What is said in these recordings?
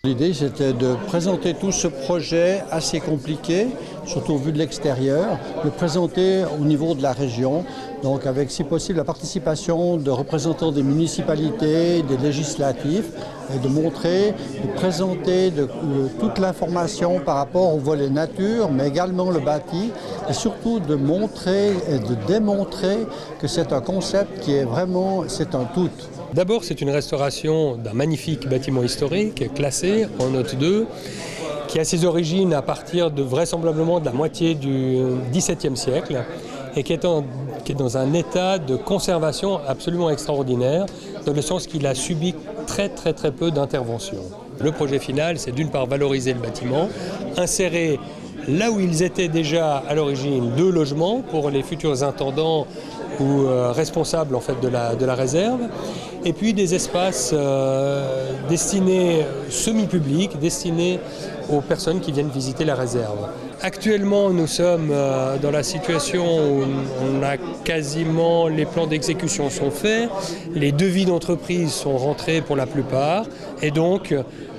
L'idée, c'était de présenter tout ce projet assez compliqué, surtout vu de l'extérieur, le présenter au niveau de la région, donc avec, si possible, la participation de représentants des municipalités, des législatifs, et de présenter toute l'information par rapport au volet nature, mais également le bâti, et surtout de montrer et de démontrer que c'est un concept qui est vraiment, c'est un tout. D'abord, c'est une restauration d'un magnifique bâtiment historique classé en note 2, qui a ses origines à partir de vraisemblablement de la moitié du XVIIe siècle et qui est dans un état de conservation absolument extraordinaire, dans le sens qu'il a subi très peu d'interventions. Le projet final, c'est d'une part valoriser le bâtiment, insérer là où ils étaient déjà à l'origine 2 logements pour les futurs intendants ou responsables en fait de la réserve, et puis des espaces destinés semi-publics, destinés aux personnes qui viennent visiter la réserve. Actuellement, nous sommes dans la situation où on a quasiment les plans d'exécution sont faits, les devis d'entreprise sont rentrés pour la plupart, et donc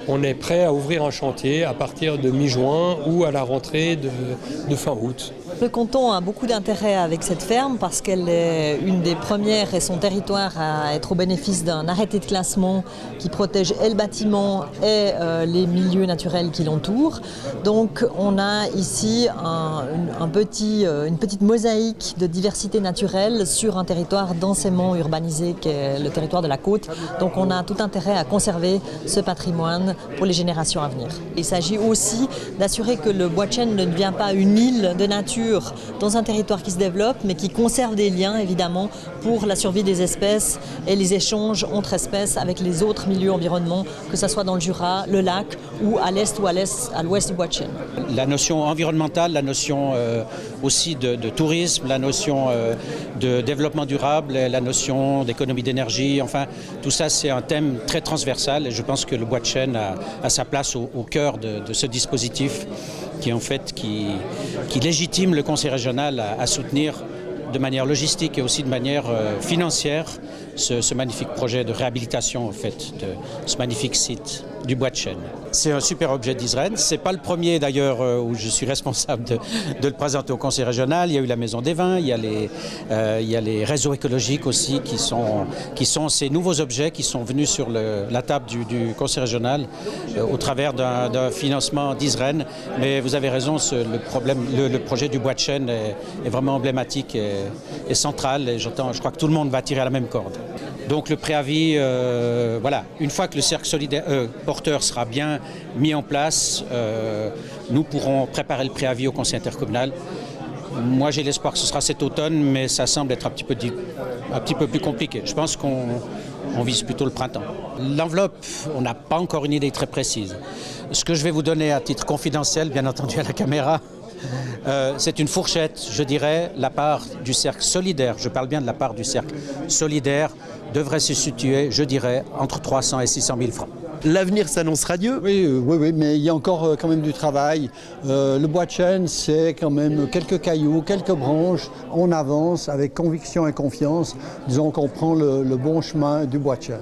on est prêt à ouvrir un chantier à partir de mi-juin ou à la rentrée de fin août. Le canton a beaucoup d'intérêt avec cette ferme parce qu'elle est une des premières et son territoire à être au bénéfice d'un arrêté de classement qui protège et le bâtiment et les milieux naturels qui l'entourent. Donc on a ici une petite mosaïque de diversité naturelle sur un territoire densément urbanisé qui est le territoire de la côte. Donc on a tout intérêt à conserver ce patrimoine pour les générations à venir. Il s'agit aussi d'assurer que le bois de chêne ne devient pas une île de nature dans un territoire qui se développe, mais qui conserve des liens évidemment pour la survie des espèces et les échanges entre espèces avec les autres milieux environnants, que ce soit dans le Jura, le lac ou à l'est ou à l'ouest du bois de chêne. La notion environnementale, la notion aussi de tourisme, la notion de développement durable, la notion d'économie d'énergie, enfin tout ça c'est un thème très transversal et je pense que le bois de chêne a sa place au cœur de ce dispositif qui légitime le Conseil régional à soutenir de manière logistique et aussi de manière financière ce magnifique projet de réhabilitation en fait, de ce magnifique site du bois de chêne. C'est un super objet d'Israël. Ce n'est pas le premier d'ailleurs où je suis responsable de le présenter au Conseil régional. Il y a eu la Maison des Vins, il y a les réseaux écologiques aussi qui sont ces nouveaux objets qui sont venus sur la table du Conseil régional au travers d'un financement d'Israël. Mais vous avez raison, le projet du bois de chêne est vraiment emblématique et central. Et je crois que tout le monde va tirer à la même corde. Donc le préavis, voilà, une fois que le cercle solidaire porteur sera bien mis en place, nous pourrons préparer le préavis au conseil intercommunal. Moi j'ai l'espoir que ce sera cet automne, mais ça semble être un petit peu plus compliqué. Je pense qu'on vise plutôt le printemps. L'enveloppe, on n'a pas encore une idée très précise. Ce que je vais vous donner à titre confidentiel, bien entendu à la caméra, c'est une fourchette, je dirais, la part du cercle solidaire, je parle bien de la part du cercle solidaire, devrait se situer, je dirais, entre 300 et 600 000 francs. L'avenir s'annonce radieux. Oui, mais il y a encore quand même du travail. Le bois de chêne, c'est quand même quelques cailloux, quelques branches. On avance avec conviction et confiance. Disons qu'on prend le bon chemin du bois de chêne.